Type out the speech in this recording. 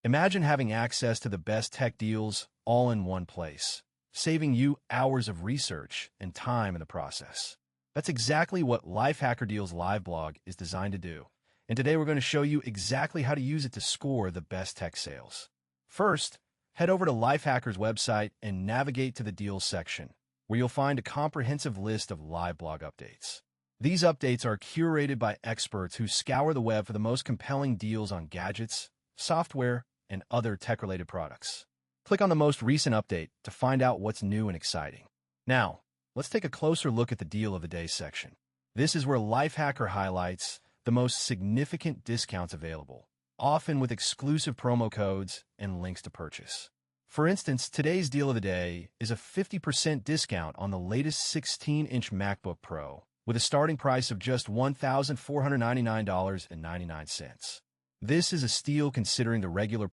Imagine having access to the best tech deals all in one place, saving you hours of research and time in the process. That's exactly what Lifehacker Deals Live Blog is designed to do. And today we're going to show you exactly how to use it to score the best tech sales. First, head over to Lifehacker's website and navigate to the Deals section, where you'll find a comprehensive list of live blog updates. These updates are curated by experts who scour the web for the most compelling deals on gadgets, software, and other tech-related products. Click on the most recent update to find out what's new and exciting. Now, let's take a closer look at the Deal of the Day section. This is where Lifehacker highlights the most significant discounts available, often with exclusive promo codes and links to purchase. For instance, today's Deal of the Day is a 50% discount on the latest 16-inch MacBook Pro, with a starting price of just $1,499.99. This is a steal considering the regular